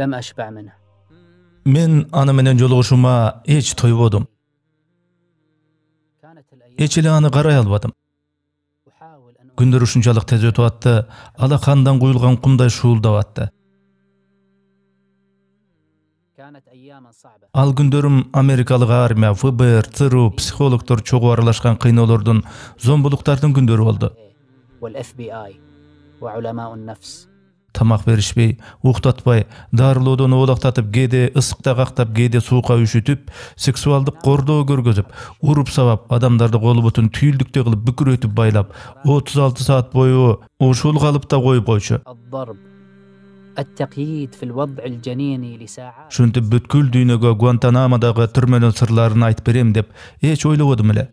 لم أشبع منه. Men anı menen joluguşuma hiç toybodum. Hiç ele anı qaray albadım. Gündür uşunçalık tez ötüp atты, alakandan kuyulgan kumday şuuldap atты. Al gündörüm Amerikalık armiya, FBR, ЦРУ, psikologtor çoğu aralaşkan kıynolardın, zombuluktardın gündörü oldu. والFBI وعلماء النفس. Tamak berişbey, uqtatpay, darıloodan oğlaktatıp, gede ısıkta qaqtap, gede suuqa üşütüp, seksualdık qordoo görgözüp, urup sabap, adamdardı qolu butun tüyüldükte qılıp, büküretip baylap, 36 saat boyu oşul qalıpta qoyup qoyçu. الضرب التقييد في الوضع الجنيني لساعات. Şuntip bütkül düýnege Guantanamo'dagy türmeden sırlaryny aýtyp berem dep hiç oýlabadym ele.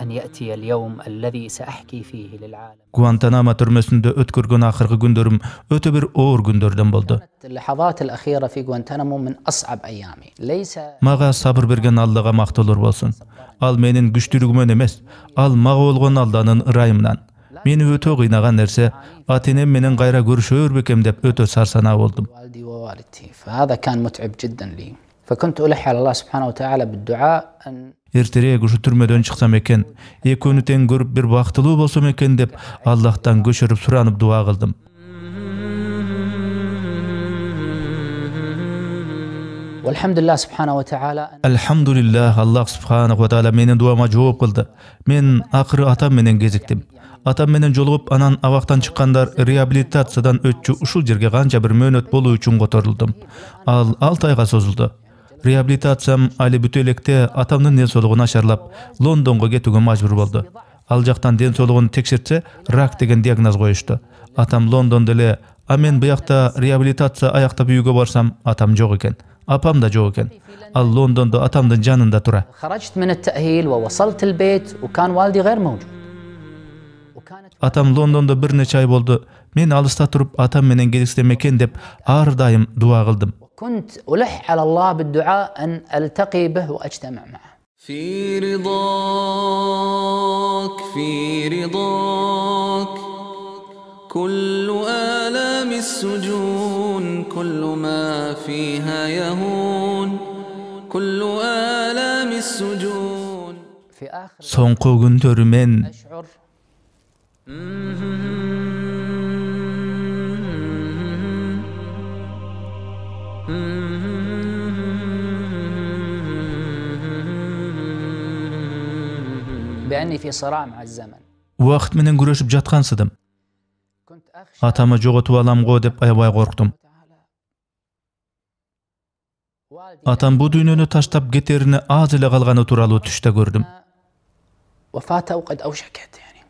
أن يأتي اليوم الذي سأحكي فيه للعالم. Guantanamo türmesinde ötkürgen ahırkı gündörüm öte bir oğur gündörden boldu. اللحظات الأخيرة في غوانتانامو من أصعب أيامي. ليس Maga sabır bergen Allah'a maktalır bolsun. Al menin güçlülügümden emes, al maga bolgan Allah'nın ırayımdan. Meni öte gıynagan nerse, atenem menen gayra görüşör bekem dep öte sarsana boldum. والدي ووالدتي فهذا كان متعب جدا لي. فكنت ألح على الله سبحانه وتعالى بالدعاء أن Ertere şu türmeden çıksam eken, ekönü teň görüp bir baktılı bolsam eken dep Allah'tan göçürüp suranyp dua kıldım. والحمد لله سبحانه وتعالى Elhamdülillah Allah subhanahu wa taala meni duama jogap kıldı. Men akırı atam menen gezikdim. Atam menen jolup anan abaktan çıkkandar reabilitasiyadan ötçü uşul jerge kança bir möhnet boluu üçin gotoruldum. Al 6 ayga sozuldu. Reabilitasiyam ali bütelekte atamdın den soluğunu aşarlap Londonga getüge majbur boldu. Al jaktan den soluğunu tekşirtse rak degen diagnoz koyuştu. Atam Londonda ele, amen bu yakta reabilitasiya ayakta büyüge barsam atam jok eken. Apam da jok eken. Al Londonda atamdın janında tura. خرجت من التأهيل ووصلت البيت وكان والدي غير موجود. Atam Londonda bir neçe ay boldu. Men alysta turup atam menen geliştem eken dep ar daim dua kıldım. كنت ألح على الله بالدعاء أن ألتقي به وأجتمع معه. في رضاك في رضاك كل آلام السجون كل ما فيها يهون كل آلام السجون. في آخر Soňky gündörü men أشعر بأني في صراع مع الزمن. wagt menen güreşip jatgansydım. كنت أخشى Atama jogatyp alam go dep aýbay gorkdum. والدي Atam bu dünýäni taştap geterini az ele galgany turaly düşde gördüm. وفاته وقد أوشكت يعني.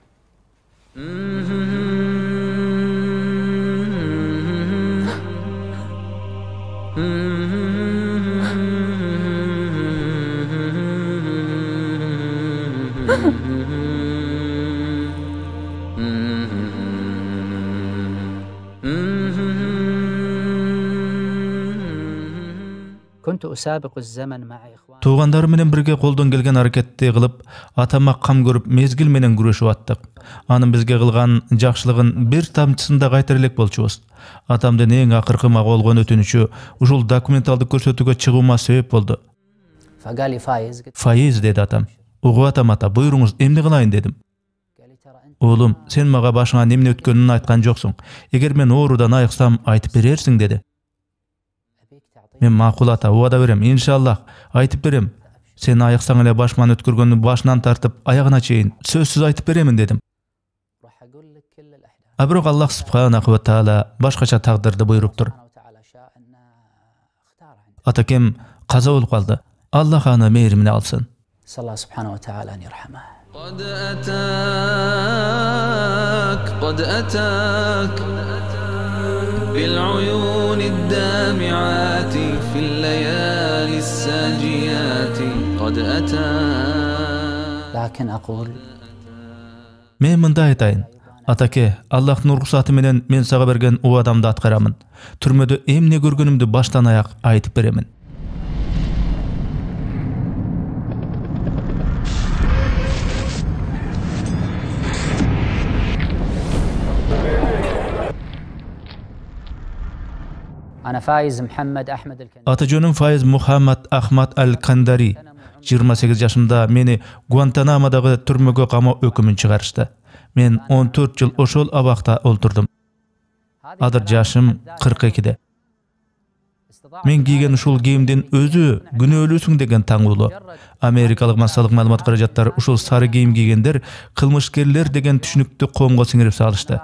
كنت أسابق الزمن مع إخواني. Tuğandarı menen birge koldan gelgen hareketти kılıp, atama kam görüp mezgil menen güreşip attık. Anın bizge kılgan jakşılygyn bir tamçysynda gaýtar elek bolçubuz. Atamdan eň akyrky maga bolgan ötünüşü uşul dokumentaldyk görsetüge çygýuma sebep boldu. فقال لي فايز قلت Faiz dedi atam. Ugu atam ata, buyruňuz emne kılaýyn dedim. قال لي ترى أنت Oğlum, sen maga başına nemne ötkenini aýtgan joksuň. Eger men orudan aýyksam aýtyp berersiň dedi. أبيك تعطيني Men makul ata, wada berem, inşallah, aýtyp berem. Sen aýyksaň ele başman ötkürgeni başынан tartyp aýagyna çeýin sözsüz aýtyp beremin dedim. راح أقول لك كل الأحداث. Abrok Allah subhanahu wa taala başgaça taqdyrdy buyurupdyr. سبحانه وتعالى شاء أن اختار عنده. Atakem qaza bolup qaldy. Allah ana mehrimini alsın. صلى الله سبحانه وتعالى أن يرحمه. قد أتاك قد أتاك بالعيون الدامعات في الليالي الساجيات قد أتاك. لكن أقول Men mында aýtaýyn. Atake, Allah'ın ruhsaty menen men saga bergen o adamdy atgaramyn. Türmede emne görgenimdi baştan ayak aýtyp beremin. أنا فايز محمد أحمد الكندري. Аты жөнüm Faiz Muhammad Ahmad Al-Kandari. 28 yaşımda meni Guantanamodagı türmögө qamao ökümün çıgarıştı. Men 14 yıl oşol abaqta olturdum. Adır yaşım 42'de. Men giygen uşul giyimden özü günölüsüň degen taňulu. Amerikalyk masalyk malumat garajatlary uşul sary giyim giygender kılmyşkerler degen түшүнүктү koomgo siňirip salışdy.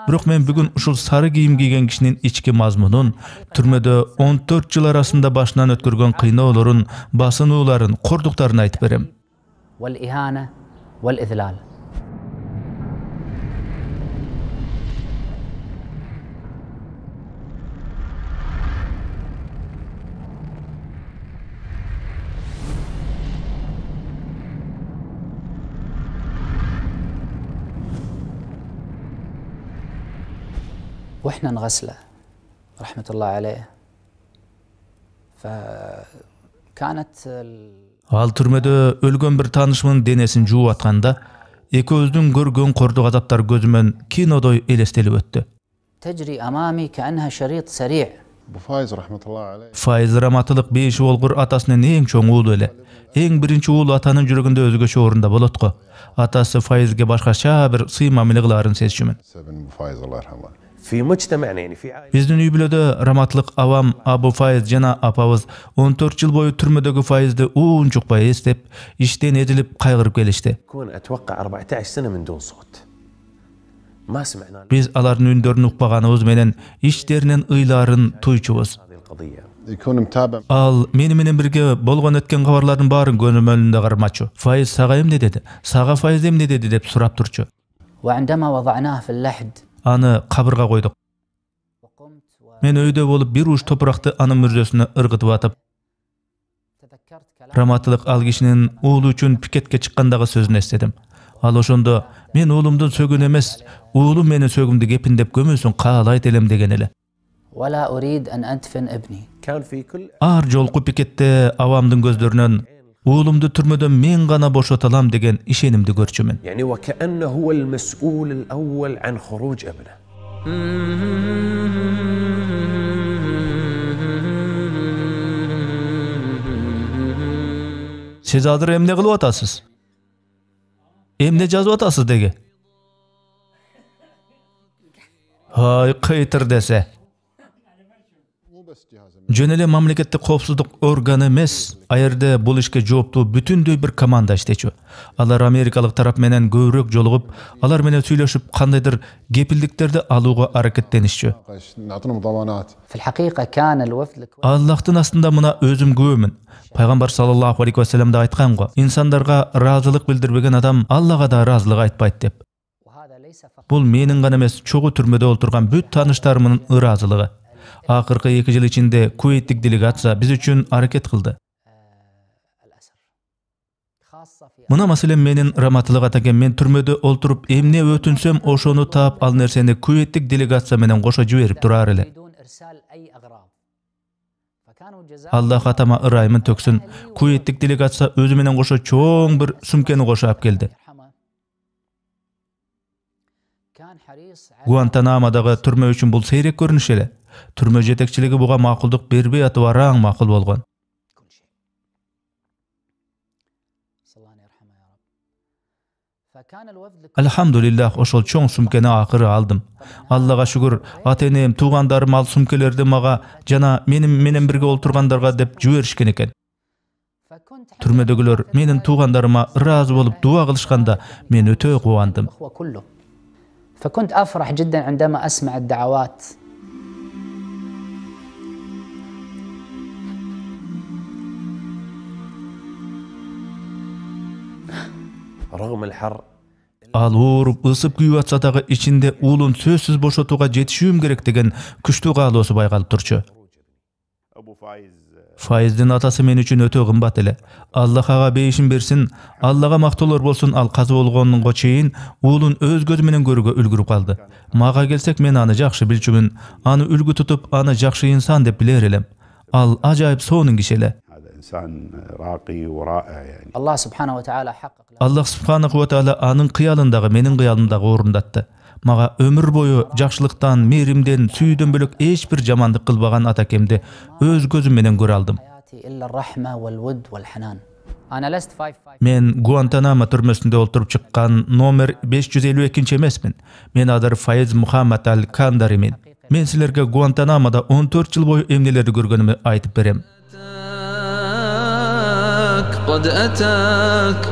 Biroq men bugün uşul sary giyim giygen kişinin içki mazmunun, türmede 14 yıl arasında başынан ötkürgen kıynaolaryn, basınıwlaryň, korduktaryny aýtyp berem. والإهانة والإذلال. وإحنا نغسله رحمة الله عليه فكانت Al türmede ölgön bir tanışmyň denesini juup atkanda ekөөzdüň görgön korduk azaptar gözümden kinodoy elestelip ötdü. تجري أمامي كأنها شريط سريع. Bu Faiz rahmetullahi aleyh. Faiz rahmatlyk 5 bolgur atasynyň eň çoň uulu ele. Eň birinçi uul atanyň jüreginde özgöçe orunda bolotgo. Atasy Faizge başgaça bir symamyly gylaryn sezjümin. Sebin bu Faiz Allah rahmet. في مجتمعنا يعني في عائلة Bizdin üýbilede rahmatlyk awam Abu Faiz jana apabız 14 yıl boyu türmedegi Faizdi uunçukpay estep, işten edilip kaygırıp gelişdi. يكون أتوقع 14 سنة من دون صوت ما سمعنا Biz aların ündörünü ukpaganybız menen işlerinden ıylaryn tuýçubuz. هذه القضية. Yekun mutaba. Al meni menen birge bolgan etken habarlaryň baryň gönüm önünde garmaçy. Faiz saga emne dedi? Saga Faiz emne dedi dep surap turçu. وعندما وضعناه في اللحد Any kabırga koyduk. وقمت Men öýde bolup bir uç toprakty anyň mürzesine ırgytyp atyp, وتذكرت كلام rahmatlyk al kişinin uulu üçin piketke çykkandagy sözüni esledim. Al oşonda men uulumdan sögün emes, uulum meni sögümdi gepindep gömülsün kaýalayt elem degen ele. ولا أريد أن أدفن ابني. كان في كل Ar jolku pikette awamdyň gözlerinden uulumdy türmeden men gana boşatalam degen işenimdi görçümin. يعني وكأنه هو المسؤول الأول عن خروج ابنه. Siz adır emne kılıp atasız? Emne жазып atasız dege? Hay kıytır dese. Jönele mamleketde kopsuzluk organı emes, ayerde bul işke jooptu bütündöy bir komanda işteçi. Alar Amerikalık tarap menen göwrek jolugup, alar menen süýleşip kandaydyr gepildiklerde aluga hareketlenişçi. Na'tuna mudawanat. في الحقيقة كان الوفد الكويتي Allah'tın aslında mına özüm göwümin. Peygamber sallallahu aleyhi ve sellem de aytgan-go, insanlarga razılık bildirбеген adam Allah'a da razılık aytpayt dep. وهذا ليس فقط Bul menin gana emes, çoğu türmede olturgan büt tanışlarımın ırazılığı. Akırkı 2 yıl içinde Kuveytlik delegatsiya biz üçün hareket kıldı. الأسر خاصة في Muna masalem menin rahmatlyk ataken men türmede olturup emne ötünsem oşonu taap al nerseni Kuveytlik delegatsiya menen goşa jiberip durar ele. بدون إرسال أي أغراض. فكانوا جزاء Allah atama ıraymın töksün. Kuveytlik delegatsiya özü menen goşa çoğun bir sümkeni goşa ap geldi. يرحمه. كان حريص على Guantanamodagı türme üçün bul seyrek görünüş ele. Türme jetekçiligi buga makulduk berbe aty waraň makul bolgan. كل شيء. صلى الله يرحمه يا رب. فكان الوفد الكويتي Alhamdulillah oşol çoň sümkeni akırı aldım. Allah'a şükür atenem, tuğandarym al sümkelerdi maga jana menen birge olturgandarga dep jüberişken eken. فكنت Türmedegiler menin tuğandaryma razı bolup dua kılışkanda men öte gowandym. الأخوة كله. فكنت أفرح جدا عندما أسمع الدعوات. رغم الحر Al urup ısıp güýüp atsa dagy içinde ulun sözsüz boşotuga jetişüm gerek degen küçlü galosy baygalyp turçu. Faizdin atası men üçün öte gymbat ele. Allah'a beýişin bersin, Allah'a maktolar bolsun al kazy bolgonyňga çeýin ulun öz gözü menen görüge ülgürüp kaldy. Maga gelsek men any jakşy bilçümün, any ülgü tutup any jakşy insan dep biler elem. Al ajaýyp soňyň kişile. إنسان راقي ورائع يعني. الله سبحانه وتعالى حقق له Allah subhanahu wa taala anın kıyalındağı menin kıyalımdağı orundatdı. Мага өмүр бою жакшылыктан, мээримден, сүйүүдөн бөлөк эч бир жамандык кылбаган атакемди өз көзүм менен көрө алдым. إلا الرحمة والود والحنان. أنا لست 555. Мен Гуантанамо түрмөсүндө олтуруп чыккан номер 552 эмесмин. Мен адыр Файыз Мухаммад Аль Кандаримен. Мен силерге Гуантанамода 14 жыл бою эмнелерди көргөнүмү айтып берем. قد أتاك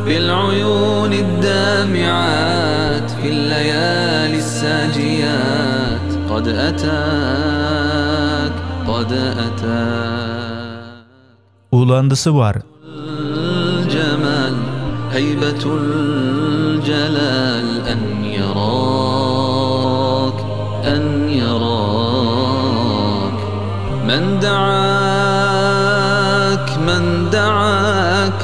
بالعيون الدامعات في الليالي الساجيات قد أتاك Уландысы бар. الجمال هيبة الجلال أن يراك من دعاك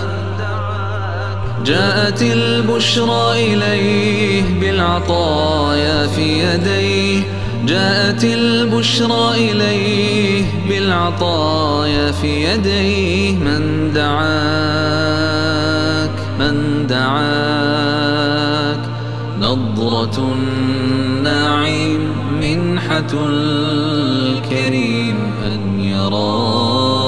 جاءت البشرى إليه بالعطايا في يديه جاءت البشرى إليه بالعطايا في يديه من دعاك نظرة النعيم منحة الكريم أن يراك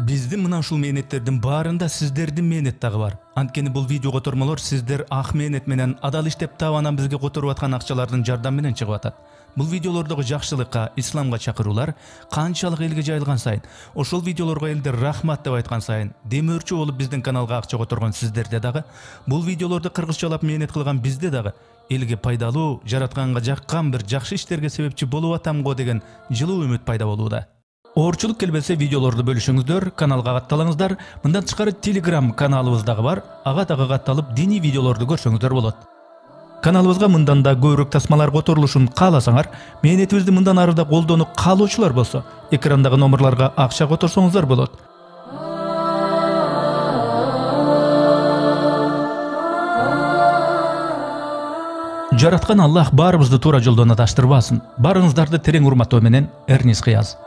Биздин мына ушул мээнеттердин баарында сиздердин мээнет дагы бар. Анткени бул видео котормолор сиздер ак мээнет менен адал иштеп таап анан бизге которуп аткан акчалардын жардамы менен чыгып атат. Бул видеолордогу жакшылыкка, исламга чакыруулар канчалык элге жайылган сайын, ошол видеолорго элдер рахмат деп айткан сайын, демөөрчү болуп биздин каналга акча которгон сиздерде дагы, бул видеолорду кыргызчалап мээнет кылган бизде дагы элге пайдалуу, жаратканга жаккан бир жакшы иштерге себепчи болуп атамго деген жылуу үмүт пайда болууда. Оорчулук келбесе видеолорду бөлүшүңүздөр, каналга катталыңыздар. Мындан тышкары Telegram каналыбыз дагы бар. Ага дагы катталып, диний видеолорду көрсөңүздөр болот. Каналыбызга мындан да көбүрөөк тасмалар которулушун кааласаңар, мээнетибизди мындан ары да колдонуу каалоочулар болсо, экрандагы номерларга акча которсоңуздар болот. Жараткан Аллах баарыбызды туура жолдон адаштырбасын. Барыңыздарды терең урматтоо менен Эрнис Кыяз.